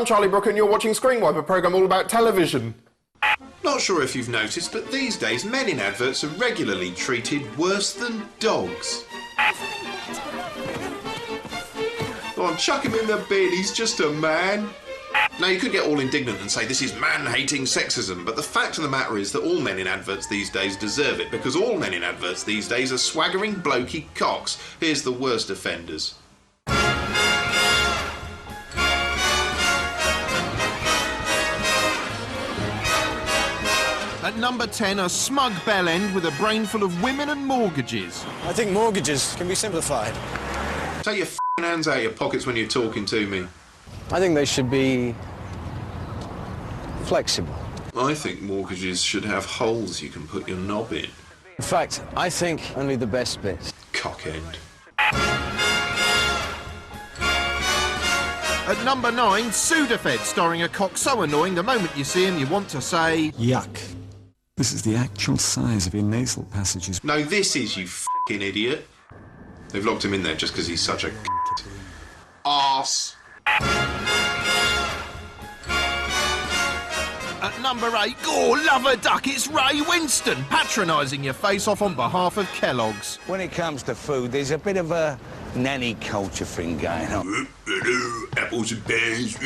I'm Charlie Brooker and you're watching Screenwipe, a programme all about television. Not sure if you've noticed, but these days men in adverts are regularly treated worse than dogs. Oh, chuck him in the bin, he's just a man. Now, you could get all indignant and say this is man-hating sexism, but the fact of the matter is that all men in adverts these days deserve it, because all men in adverts these days are swaggering blokey cocks. Here's the worst offenders. At number 10, a smug bell end with a brain full of women and mortgages. I think mortgages can be simplified. Take your f***ing hands out of your pockets when you're talking to me. I think they should be flexible. I think mortgages should have holes you can put your knob in. In fact, I think only the best bits. Cock end. At number 9, Sudafed, starring a cock so annoying the moment you see him you want to say... Yuck. This is the actual size of your nasal passages. No, this is, you f***ing idiot. They've locked him in there just because he's such a arse. At number 8, oh, love a duck, it's Ray Winston, patronising your face off on behalf of Kellogg's. When it comes to food, there's a bit of a nanny culture thing going on. Apples and pears.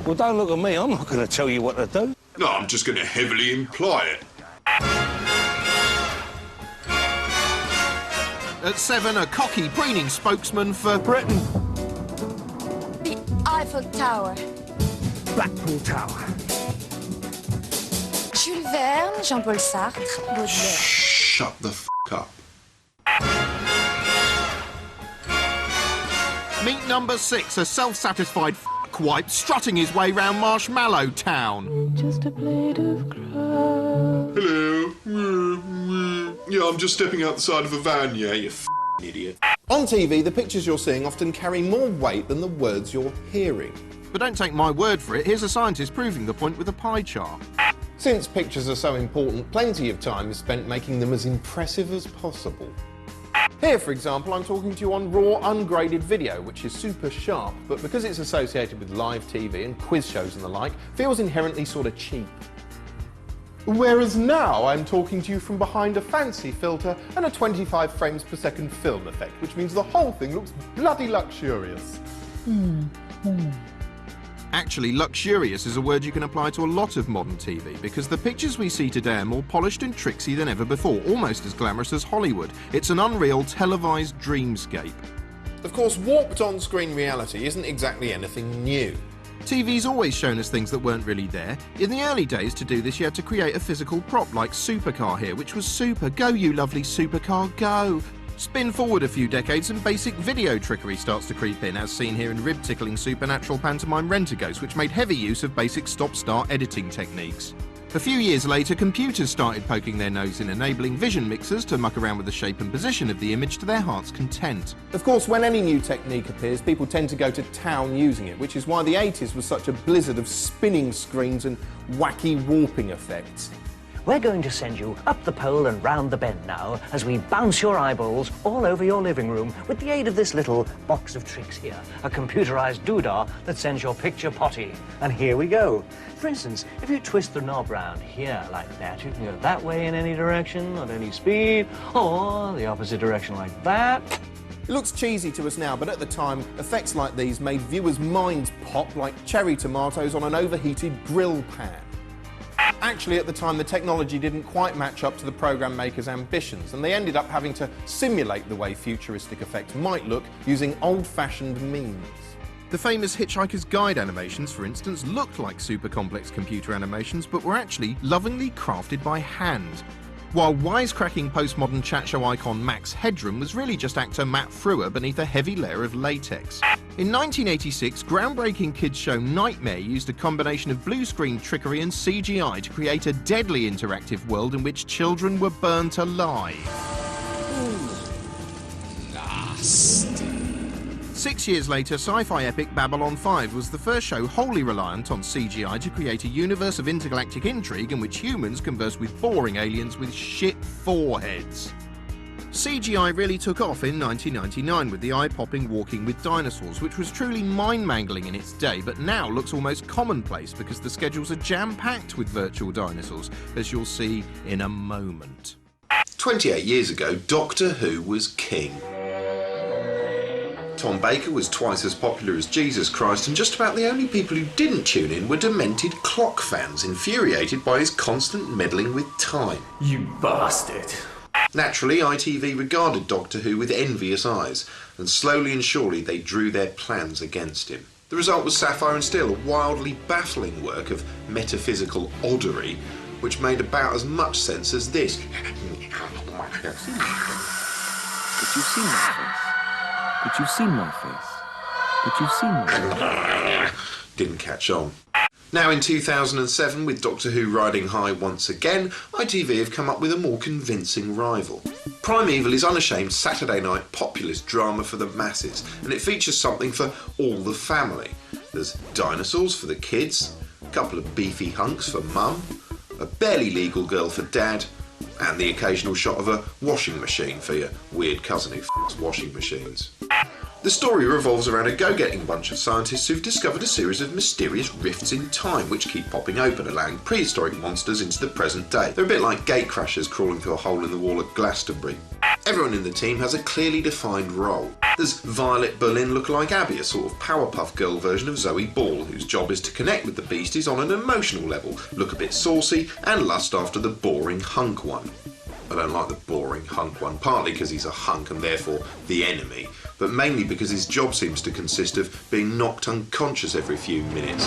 Well, don't look at me, I'm not going to tell you what to do. No, I'm just going to heavily imply it. At 7, a cocky, preening spokesman for Britain. The Eiffel Tower. Blackpool Tower. Jules Verne, Jean-Paul Sartre, Baudelaire. Shut the f*** up. Meet number 6, a self-satisfied f***wipe strutting his way round Marshmallow Town. Just a blade of grass. Hello. Yeah, I'm just stepping out the side of a van, yeah, you f***ing idiot. On TV, the pictures you're seeing often carry more weight than the words you're hearing. But don't take my word for it, here's a scientist proving the point with a pie chart. Since pictures are so important, plenty of time is spent making them as impressive as possible. Here, for example, I'm talking to you on raw, ungraded video, which is super sharp, but because it's associated with live TV and quiz shows and the like, feels inherently sort of cheap. Whereas now I'm talking to you from behind a fancy filter and a 25 frames per second film effect, which means the whole thing looks bloody luxurious. Actually, luxurious is a word you can apply to a lot of modern TV, because the pictures we see today are more polished and tricksy than ever before, almost as glamorous as Hollywood. It's an unreal, televised dreamscape. Of course, warped on-screen reality isn't exactly anything new. TV's always shown us things that weren't really there. In the early days, to do this, you had to create a physical prop, like Supercar here, which was super. Go, you lovely supercar, go! Spin forward a few decades and basic video trickery starts to creep in, as seen here in rib-tickling supernatural pantomime Rent-A-Ghost, which made heavy use of basic stop-start editing techniques. A few years later, computers started poking their nose in, enabling vision mixers to muck around with the shape and position of the image to their heart's content. Of course, when any new technique appears, people tend to go to town using it, which is why the 80s was such a blizzard of spinning screens and wacky warping effects. We're going to send you up the pole and round the bend now as we bounce your eyeballs all over your living room with the aid of this little box of tricks here, a computerized doodah that sends your picture potty. And here we go. For instance, if you twist the knob round here like that, you can go that way in any direction, at any speed, or the opposite direction like that. It looks cheesy to us now, but at the time, effects like these made viewers' minds pop like cherry tomatoes on an overheated grill pan. Actually, at the time, the technology didn't quite match up to the program makers' ambitions, and they ended up having to simulate the way futuristic effects might look using old-fashioned means. The famous Hitchhiker's Guide animations, for instance, looked like super complex computer animations, but were actually lovingly crafted by hand. While wisecracking postmodern chat show icon Max Headroom was really just actor Matt Frewer beneath a heavy layer of latex. In 1986, groundbreaking kids show Nightmare used a combination of blue screen trickery and CGI to create a deadly interactive world in which children were burnt alive. Nasty. 6 years later, sci-fi epic Babylon 5 was the first show wholly reliant on CGI to create a universe of intergalactic intrigue in which humans converse with boring aliens with shit foreheads. CGI really took off in 1999 with the eye-popping Walking with Dinosaurs, which was truly mind-mangling in its day, but now looks almost commonplace because the schedules are jam-packed with virtual dinosaurs, as you'll see in a moment. 28 years ago, Doctor Who was king. Tom Baker was twice as popular as Jesus Christ, and just about the only people who didn't tune in were demented clock fans, infuriated by his constant meddling with time. You bastard. Naturally, ITV regarded Doctor Who with envious eyes, and slowly and surely they drew their plans against him. The result was Sapphire and Steel, a wildly baffling work of metaphysical oddery, which made about as much sense as this. Did you see my face? Did you see my face? Did you see my face? Didn't catch on. Now in 2007, with Doctor Who riding high once again, ITV have come up with a more convincing rival. Primeval is unashamed Saturday night populist drama for the masses, and it features something for all the family. There's dinosaurs for the kids, a couple of beefy hunks for mum, a barely legal girl for dad, and the occasional shot of a washing machine for your weird cousin who f***s washing machines. The story revolves around a go-getting bunch of scientists who've discovered a series of mysterious rifts in time which keep popping open, allowing prehistoric monsters into the present day. They're a bit like gatecrashers crawling through a hole in the wall at Glastonbury. Everyone in the team has a clearly defined role. There's Violet Berlin lookalike Abby, a sort of Powerpuff Girl version of Zoe Ball, whose job is to connect with the beasties on an emotional level, look a bit saucy, and lust after the boring hunk one. I don't like the boring hunk one, partly because he's a hunk and therefore the enemy, but mainly because his job seems to consist of being knocked unconscious every few minutes.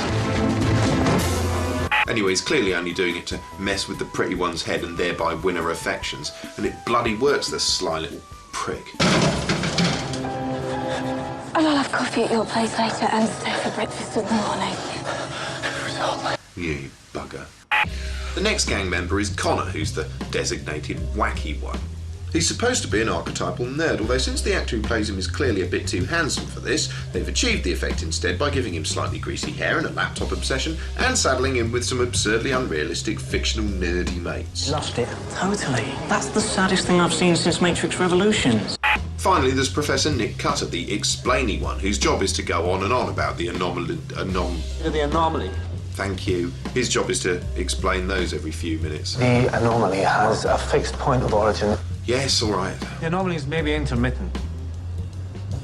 Anyway, he's clearly only doing it to mess with the pretty one's head and thereby win her affections, and it bloody works, the sly little prick. And I'll have coffee at your place later and stay for breakfast in the morning. You bugger. The next gang member is Connor, who's the designated wacky one. He's supposed to be an archetypal nerd, although since the actor who plays him is clearly a bit too handsome for this, they've achieved the effect instead by giving him slightly greasy hair and a laptop obsession, and saddling him with some absurdly unrealistic fictional nerdy mates. Lost it. Totally. That's the saddest thing I've seen since Matrix Revolutions. Finally, there's Professor Nick Cutter, the explainy one, whose job is to go on and on about the anomaly. The anomaly. Thank you. His job is to explain those every few minutes. The anomaly has a fixed point of origin. Yes, all right. The anomalies may be intermittent,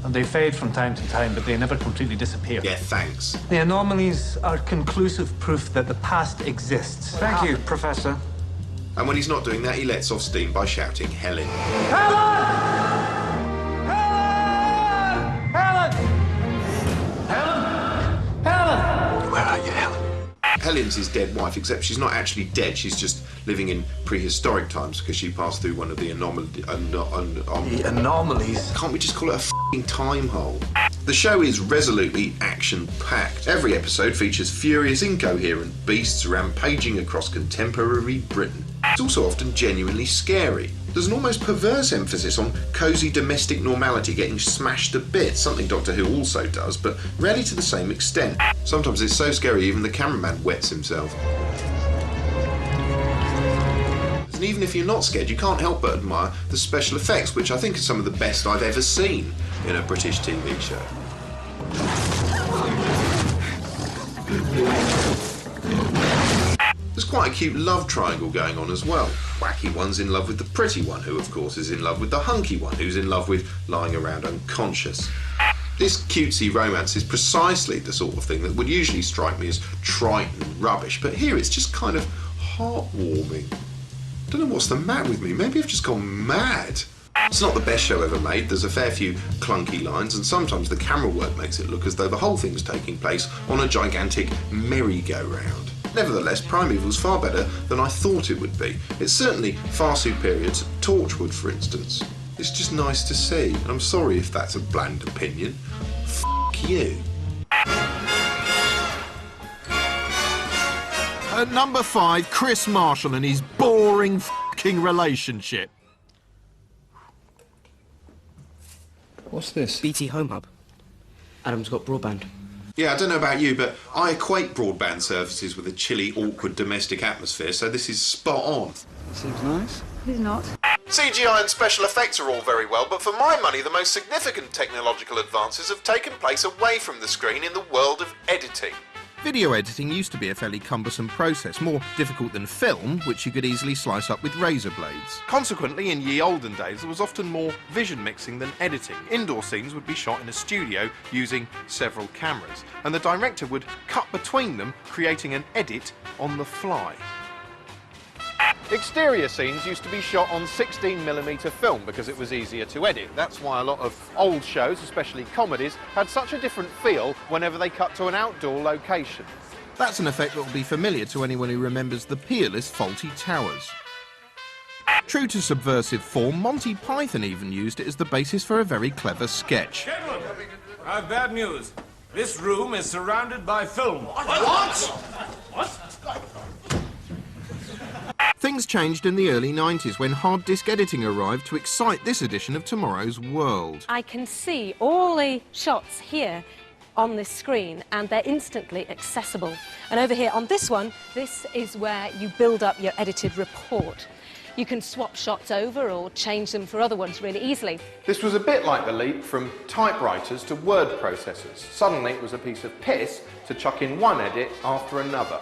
and they fade from time to time, but they never completely disappear. Yeah, thanks. The anomalies are conclusive proof that the past exists. Thank you, Professor. And when he's not doing that, he lets off steam by shouting, Helen. Helen! Helen! Helen! Helen! Where are you, Helen? Helen's his dead wife, except she's not actually dead. She's just living in prehistoric times because she passed through one of the The anomalies. Can't we just call it a f***ing time hole? The show is resolutely action-packed. Every episode features furious, incoherent beasts rampaging across contemporary Britain. It's also often genuinely scary. There's an almost perverse emphasis on cosy domestic normality getting smashed to bits, something Doctor Who also does, but rarely to the same extent. Sometimes it's so scary even the cameraman wets himself. And even if you're not scared, you can't help but admire the special effects, which I think are some of the best I've ever seen in a British TV show. There's quite a cute love triangle going on as well. Wacky one's in love with the pretty one, who of course is in love with the hunky one, who's in love with lying around unconscious. This cutesy romance is precisely the sort of thing that would usually strike me as trite and rubbish, but here it's just kind of heartwarming. I don't know what's the matter with me, maybe I've just gone mad. It's not the best show ever made, there's a fair few clunky lines, and sometimes the camera work makes it look as though the whole thing's taking place on a gigantic merry-go-round. Nevertheless, Primeval's far better than I thought it would be. It's certainly far superior to Torchwood, for instance. It's just nice to see, and I'm sorry if that's a bland opinion. F*** you. At number 5, Chris Marshall and his boring f***ing relationship. What's this? BT Home Hub. Adam's got broadband. Yeah, I don't know about you, but I equate broadband services with a chilly, awkward domestic atmosphere, so this is spot on. Seems nice. He's not. CGI and special effects are all very well, but for my money the most significant technological advances have taken place away from the screen in the world of editing. Video editing used to be a fairly cumbersome process, more difficult than film, which you could easily slice up with razor blades. Consequently, in ye olden days, there was often more vision mixing than editing. Indoor scenes would be shot in a studio using several cameras, and the director would cut between them, creating an edit on the fly. Exterior scenes used to be shot on 16mm film because it was easier to edit. That's why a lot of old shows, especially comedies, had such a different feel whenever they cut to an outdoor location. That's an effect that will be familiar to anyone who remembers the peerless Faulty Towers. True to subversive form, Monty Python even used it as the basis for a very clever sketch. Gentlemen, I have bad news. This room is surrounded by film. What? What? Things changed in the early 90s when hard disk editing arrived to excite this edition of Tomorrow's World. I can see all the shots here on this screen and they're instantly accessible. And over here on this one, this is where you build up your edited report. You can swap shots over or change them for other ones really easily. This was a bit like the leap from typewriters to word processors. Suddenly it was a piece of piss to chuck in one edit after another.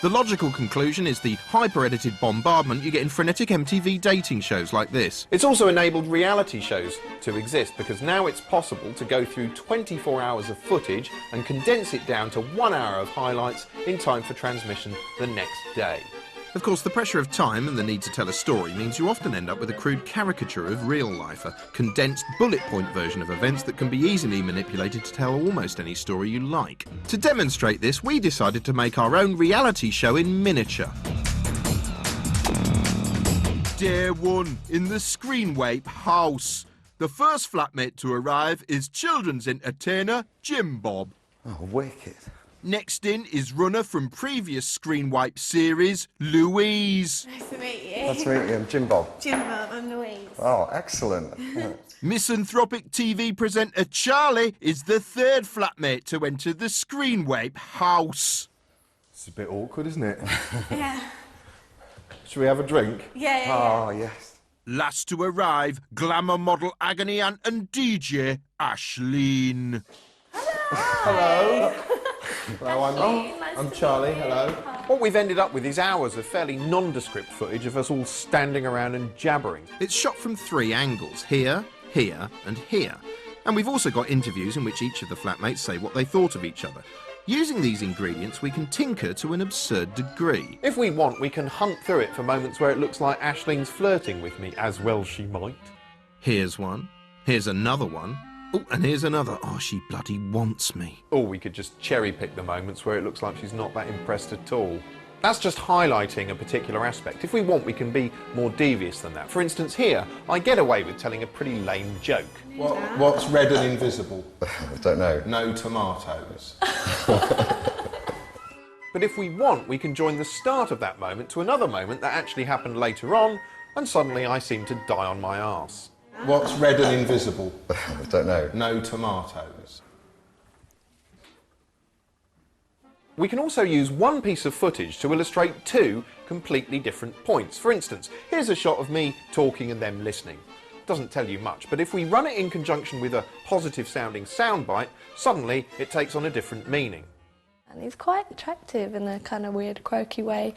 The logical conclusion is the hyper-edited bombardment you get in frenetic MTV dating shows like this. It's also enabled reality shows to exist because now it's possible to go through 24 hours of footage and condense it down to 1 hour of highlights in time for transmission the next day. Of course, the pressure of time and the need to tell a story means you often end up with a crude caricature of real life, a condensed bullet point version of events that can be easily manipulated to tell almost any story you like. To demonstrate this, we decided to make our own reality show in miniature. Day 1 in the Screenwipe house. The first flatmate to arrive is children's entertainer Jim Bob. Oh, wicked. Next in is runner from previous Screenwipe series, Louise. Nice to meet you. Nice to meet you. I'm Jim Bob. Jim Bob, I'm Louise. Oh, excellent. Misanthropic TV presenter Charlie is the third flatmate to enter the Screenwipe house. It's a bit awkward, isn't it? Yeah. Should we have a drink? Yeah. Oh, yes. Last to arrive, glamour model agony aunt and DJ Ashleen. Hello. Hello, I'm Charlie, hello. What we've ended up with is hours of fairly nondescript footage of us all standing around and jabbering. It's shot from 3 angles, here, here and here. And we've also got interviews in which each of the flatmates say what they thought of each other. Using these ingredients, we can tinker to an absurd degree. If we want, we can hunt through it for moments where it looks like Ashleen's flirting with me, as well she might. Here's one. Here's another one. Oh, and here's another. Oh, she bloody wants me. Or we could just cherry-pick the moments where it looks like she's not that impressed at all. That's just highlighting a particular aspect. If we want, we can be more devious than that. For instance, here, I get away with telling a pretty lame joke. What's red and invisible? I don't know. No tomatoes. But if we want, we can join the start of that moment to another moment that actually happened later on, and suddenly I seem to die on my arse. What's red and invisible? I don't know. No tomatoes. We can also use one piece of footage to illustrate 2 completely different points. For instance, here's a shot of me talking and them listening. Doesn't tell you much, but if we run it in conjunction with a positive sounding soundbite, suddenly it takes on a different meaning. And he's quite attractive in a kind of weird, quirky way.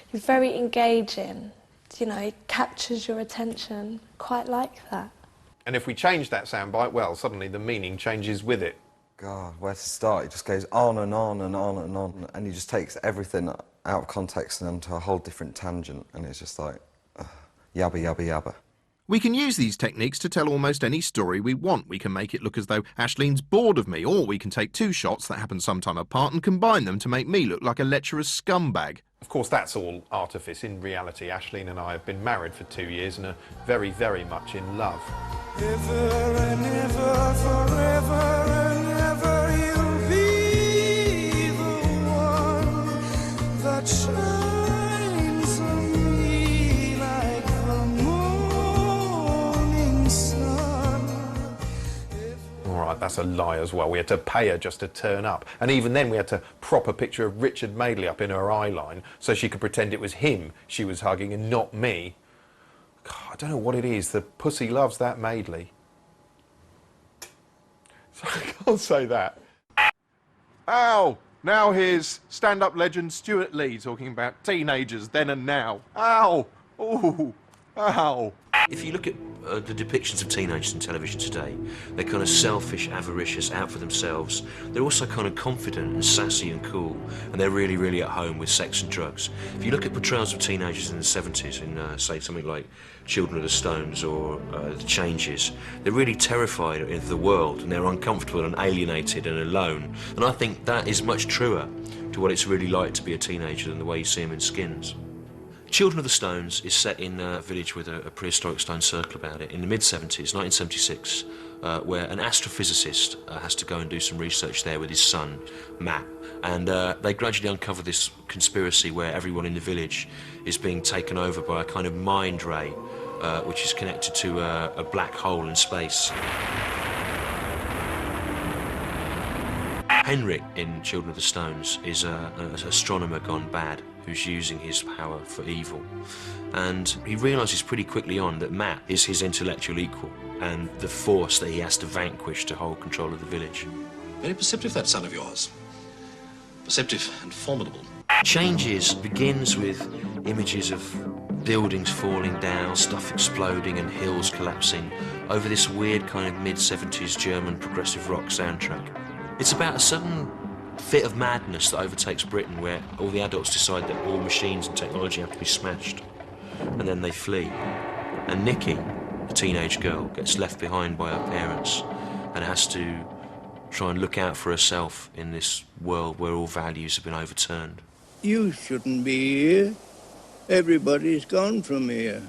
He's very engaging. You know, he captures your attention. Quite like that. And if we change that soundbite, well, suddenly the meaning changes with it. God, where to start? It just goes on and on and on and on, and he just takes everything out of context and onto a whole different tangent, and it's just like, yabba, yabba, yabba. We can use these techniques to tell almost any story we want. We can make it look as though Ashleen's bored of me, or we can take 2 shots that happen sometime apart and combine them to make me look like a lecherous scumbag. Of course, that's all artifice. In reality, Ashleen and I have been married for 2 years and are very, very much in love. Ever and ever, forever and ever, you'll be the one that shines on me like the morning sun. All right, that's a lie as well. We had to pay her just to turn up. And even then, we had to prop a picture of Richard Madeley up in her eye line so she could pretend it was him she was hugging and not me. God, I don't know what it is. The pussy loves that Maidley. I can't say that. Ow! Now here's stand-up legend Stuart Lee talking about teenagers then and now. Ow! Ooh! Ow! If you look at the depictions of teenagers in television today, they're kind of selfish, avaricious, out for themselves. They're also kind of confident and sassy and cool, and they're really, really at home with sex and drugs. If you look at portrayals of teenagers in the 70s, in, say, something like Children of the Stones or The Changes, they're really terrified of the world, and they're uncomfortable and alienated and alone. And I think that is much truer to what it's really like to be a teenager than the way you see them in Skins. Children of the Stones is set in a village with a prehistoric stone circle about it in the mid-70s, 1976, where an astrophysicist has to go and do some research there with his son, Matt. And they gradually uncover this conspiracy where everyone in the village is being taken over by a kind of mind ray, which is connected to a black hole in space. Henrik in Children of the Stones is an astronomer gone bad who's using his power for evil. And he realises pretty quickly on that Matt is his intellectual equal and the force that he has to vanquish to hold control of the village. Very perceptive, that son of yours. Perceptive and formidable. Changes begins with images of buildings falling down, stuff exploding and hills collapsing over this weird kind of mid-70s German progressive rock soundtrack. It's about a sudden fit of madness that overtakes Britain where all the adults decide that all machines and technology have to be smashed. And then they flee. And Nikki, a teenage girl, gets left behind by her parents and has to try and look out for herself in this world where all values have been overturned. You shouldn't be here. Everybody's gone from here.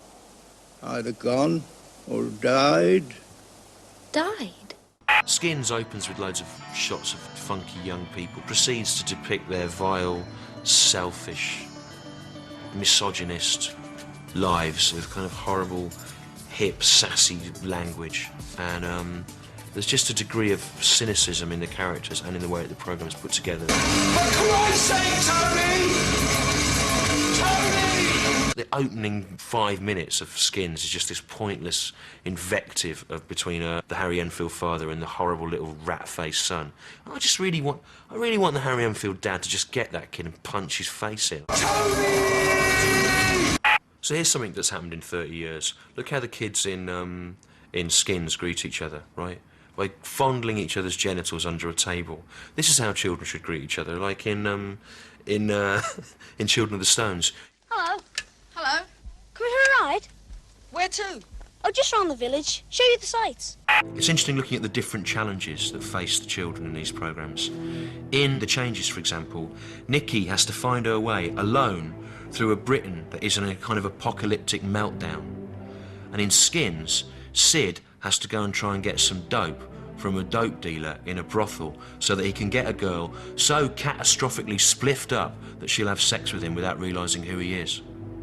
Either gone or died. Died? Skins opens with loads of shots of funky young people, proceeds to depict their vile, selfish, misogynist lives with kind of horrible, hip, sassy language. And there's just a degree of cynicism in the characters and in the way that the programme's put together. For Christ's sake, Tony! Tony! The opening 5 minutes of Skins is just this pointless invective between the Harry Enfield father and the horrible little rat-faced son. I really want the Harry Enfield dad to just get that kid and punch his face in. Tony! So here's something that's happened in 30 years. Look how the kids in Skins greet each other, right? By fondling each other's genitals under a table. This is how children should greet each other, like in Children of the Stones. Hello. Hello. Come for a ride? Where to? Oh, just round the village. Show you the sights. It's interesting looking at the different challenges that face the children in these programmes. In The Changes, for example, Nikki has to find her way alone through a Britain that is in a kind of apocalyptic meltdown. And in Skins, Sid has to go and try and get some dope from a dope dealer in a brothel so that he can get a girl so catastrophically spliffed up that she'll have sex with him without realising who he is.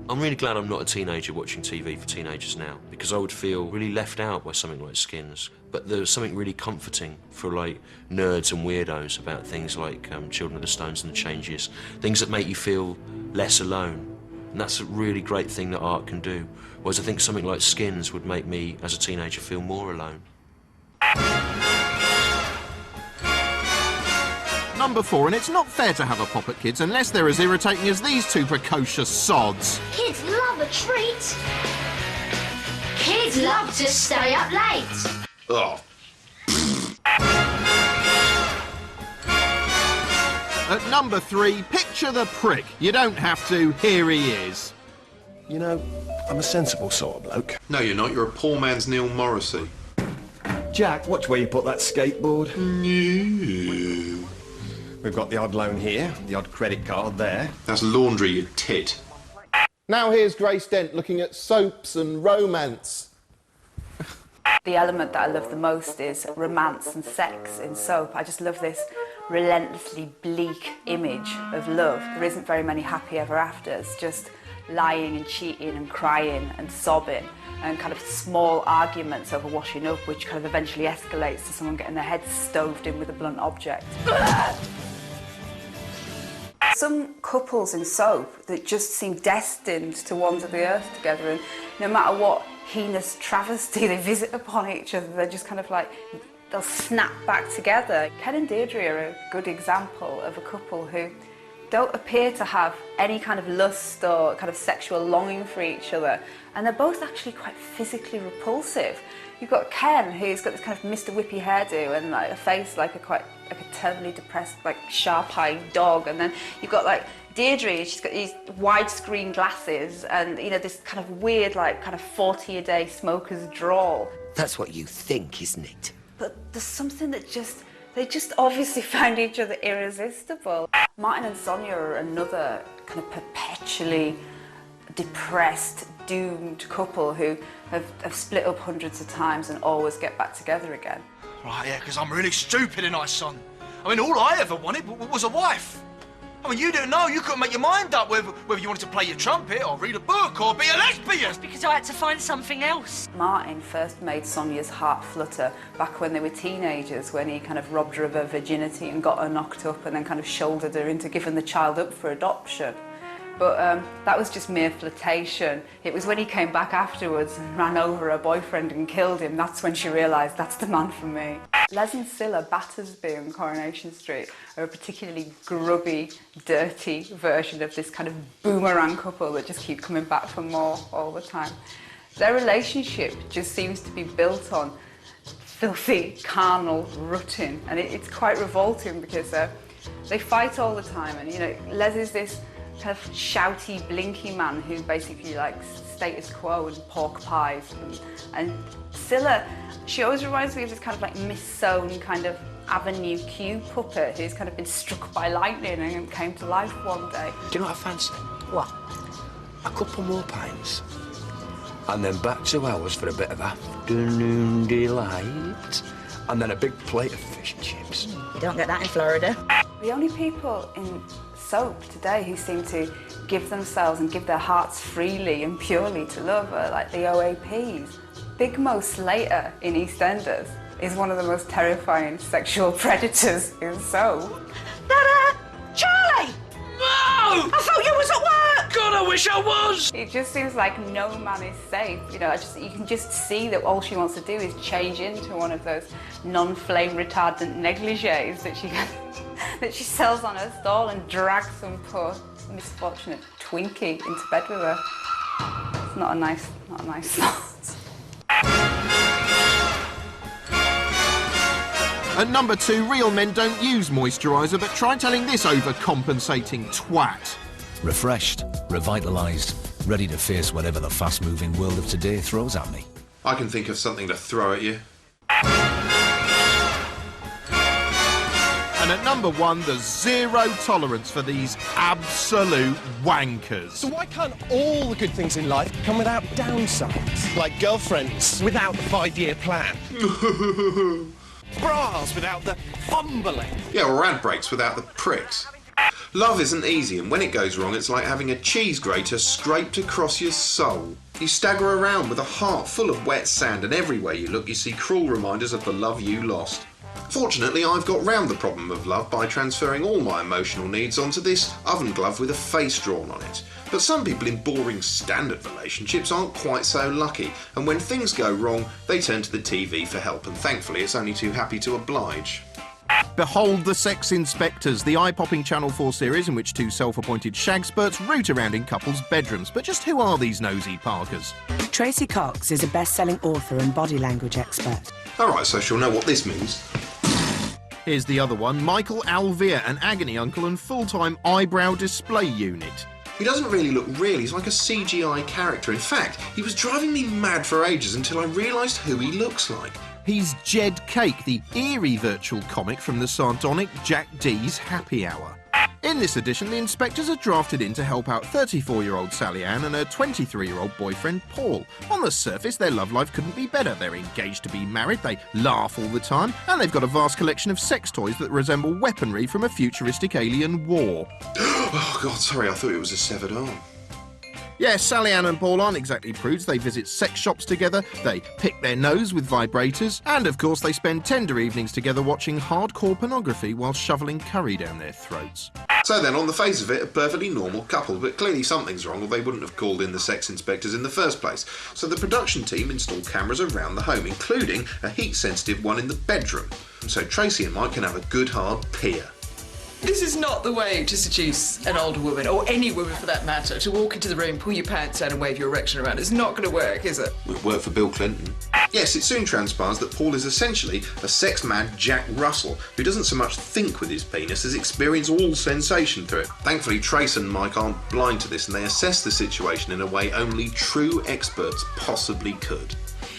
I'm really glad I'm not a teenager watching TV for teenagers now, because I would feel really left out by something like Skins. But there's something really comforting for like nerds and weirdos about things like Children of the Stones and The Changes, things that make you feel less alone. And that's a really great thing that art can do. Whereas I think something like Skins would make me, as a teenager, feel more alone. Number 4, and it's not fair to have a pop at kids unless they're as irritating as these two precocious sods. Kids love a treat. Kids love to stay up late. Oh. At number 3, picture the prick. You don't have to, here he is. You know, I'm a sensible sort of bloke. No, you're not. You're a poor man's Neil Morrissey. Jack, watch where you put that skateboard. No. We've got the odd loan here, the odd credit card there. That's laundry, you tit. Now here's Grace Dent looking at soaps and romance. The element that I love the most is romance and sex in soap. I just love this relentlessly bleak image of love. There isn't very many happy ever afters, just lying and cheating and crying and sobbing and kind of small arguments over washing up, which kind of eventually escalates to someone getting their head stoved in with a blunt object. Some couples in soap that just seem destined to wander the earth together, and no matter what heinous travesty they visit upon each other. They're just kind of like, they'll snap back together. Ken and Deirdre are a good example of a couple who don't appear to have any kind of lust or kind of sexual longing for each other, and they're both actually quite physically repulsive. You've got Ken, who's got this kind of Mr. Whippy hairdo and like a face like a terminally depressed, like sharp-eyed dog, and then you've got like Deirdre, she's got these widescreen glasses and, you know, this kind of weird, like, kind of 40-a-day smoker's drawl. That's what you think, isn't it? But there's something that they just obviously found each other irresistible. Martin and Sonia are another kind of perpetually depressed, doomed couple who have split up hundreds of times and always get back together again. Right, yeah, because I'm really stupid, ain't I, son? I mean, all I ever wanted was a wife. I mean, you didn't know. You couldn't make your mind up whether you wanted to play your trumpet or read a book or be a lesbian. It's because I had to find something else. Martin first made Sonia's heart flutter back when they were teenagers, when he kind of robbed her of her virginity and got her knocked up and then kind of shouldered her into giving the child up for adoption. But that was just mere flirtation. It was when he came back afterwards and ran over her boyfriend and killed him, that's when she realised that's the man for me. Les and Scylla Battersby on Coronation Street are a particularly grubby, dirty version of this kind of boomerang couple that just keep coming back for more all the time. Their relationship just seems to be built on filthy, carnal rutting, and it's quite revolting because they fight all the time, and, you know, Les is this kind of shouty, blinky man who basically likes status quo and pork pies. And Scylla, she always reminds me of this kind of like mis-sewn kind of Avenue Q puppet who's kind of been struck by lightning and came to life one day. Do you know what I fancy? What? A couple more pints. And then back to ours for a bit of afternoon delight. And then a big plate of fish and chips. You don't get that in Florida. The only people in soap today who seem to give themselves and give their hearts freely and purely to love are like the OAPs. Big Mo Slater in EastEnders is one of the most terrifying sexual predators in soap. Ta-da! Charlie! No! I thought you was at work! God, I wish I was! It just seems like no man is safe. You know, you can just see that all she wants to do is change into one of those non-flame retardant negligees that she sells on her stall and drags some poor misfortunate Twinkie into bed with her. It's not a nice thought. At number 2, real men don't use moisturiser, but try telling this overcompensating twat. Refreshed, revitalised, ready to face whatever the fast-moving world of today throws at me. I can think of something to throw at you. And at number 1, there's zero tolerance for these absolute wankers. So why can't all the good things in life come without downsides? Like girlfriends without the 5-year plan. Bras without the fumbling. Yeah, or ad breaks without the pricks. Love isn't easy, and when it goes wrong, it's like having a cheese grater scraped across your soul. You stagger around with a heart full of wet sand, and everywhere you look, you see cruel reminders of the love you lost. Fortunately, I've got round the problem of love by transferring all my emotional needs onto this oven glove with a face drawn on it. But some people in boring standard relationships aren't quite so lucky, and when things go wrong, they turn to the TV for help, and thankfully it's only too happy to oblige. Behold the Sex Inspectors, the eye-popping Channel 4 series in which 2 self-appointed shagspurts root around in couples' bedrooms. But just who are these nosy Parkers? Tracy Cox is a best-selling author and body language expert. Alright, so she'll know what this means. Here's the other one, Michael Alvear, an agony uncle and full-time eyebrow display unit. He doesn't really look real, he's like a CGI character. In fact, he was driving me mad for ages until I realised who he looks like. He's Jed Cake, the eerie virtual comic from the sardonic Jack D's Happy Hour. In this edition, the inspectors are drafted in to help out 34-year-old Sally Ann and her 23-year-old boyfriend Paul. On the surface, their love life couldn't be better. They're engaged to be married, they laugh all the time, and they've got a vast collection of sex toys that resemble weaponry from a futuristic alien war. Oh, God, sorry, I thought it was a severed arm. Yes, Sally Ann and Paul aren't exactly prudes. They visit sex shops together, they pick their nose with vibrators, and of course they spend tender evenings together watching hardcore pornography while shoveling curry down their throats. So then, on the face of it, a perfectly normal couple, but clearly something's wrong or they wouldn't have called in the sex inspectors in the first place. So the production team installed cameras around the home, including a heat-sensitive one in the bedroom. So Tracy and Mike can have a good hard peer. This is not the way to seduce an older woman, or any woman for that matter, to walk into the room, pull your pants down and wave your erection around. It's not going to work, is it? It worked for Bill Clinton. Yes, it soon transpires that Paul is essentially a sex-mad Jack Russell, who doesn't so much think with his penis as experience all sensation through it. Thankfully, Trace and Mike aren't blind to this, and they assess the situation in a way only true experts possibly could.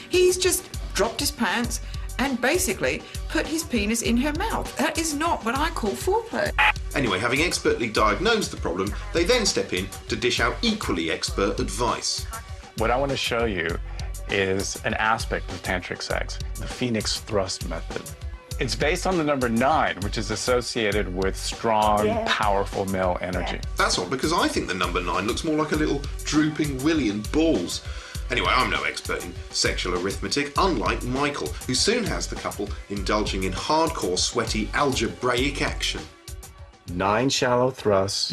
He's just dropped his pants and basically put his penis in her mouth. That is not what I call foreplay. Anyway, having expertly diagnosed the problem, they then step in to dish out equally expert advice. What I want to show you is an aspect of tantric sex, the Phoenix thrust method. It's based on the number 9, which is associated with strong, powerful male energy. That's odd, because I think the number 9 looks more like a little drooping willy and balls. Anyway, I'm no expert in sexual arithmetic, unlike Michael, who soon has the couple indulging in hardcore, sweaty, algebraic action. 9 shallow thrusts,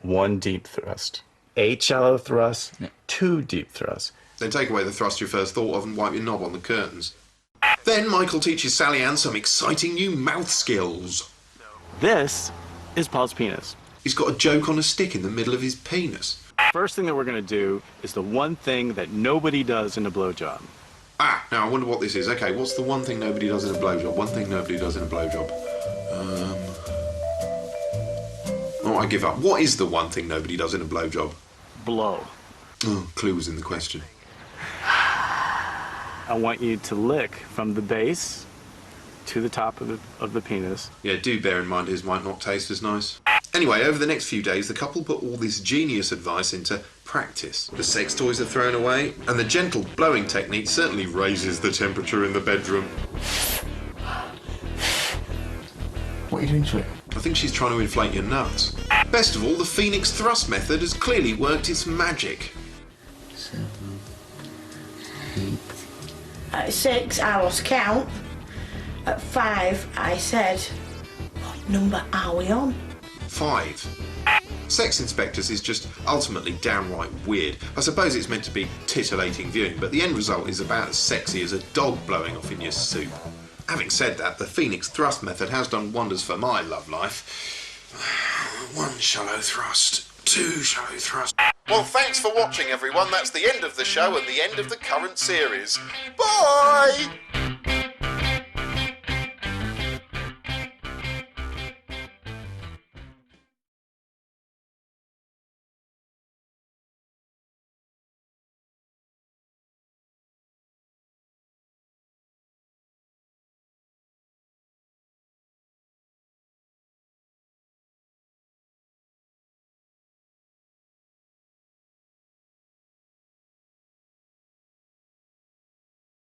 1 deep thrust. 8 shallow thrusts, 2 deep thrusts. Then take away the thrust you first thought of and wipe your knob on the curtains. Then Michael teaches Sally Ann some exciting new mouth skills. This is Paul's penis. He's got a joke on a stick in the middle of his penis. First thing that we're going to do is the one thing that nobody does in a blowjob. Ah, now I wonder what this is. Okay, what's the one thing nobody does in a blowjob? One thing nobody does in a blowjob. Oh, I give up. What is the one thing nobody does in a blowjob? Blow. Oh, clue was in the question. I want you to lick from the base to the top of the penis. Yeah, do bear in mind his might not taste as nice. Anyway, over the next few days, the couple put all this genius advice into practice. The sex toys are thrown away, and the gentle blowing technique certainly raises the temperature in the bedroom. What are you doing to it? I think she's trying to inflate your nuts. Best of all, the Phoenix thrust method has clearly worked its magic. 7, 8. At 6, I lost count. At 5, I said, what number are we on? 5. Sex Inspectors is just ultimately downright weird. I suppose it's meant to be titillating viewing, but the end result is about as sexy as a dog blowing off in your soup. Having said that, the Phoenix thrust method has done wonders for my love life. 1 shallow thrust, 2 shallow thrust. Well, thanks for watching, everyone. That's the end of the show and the end of the current series. Bye!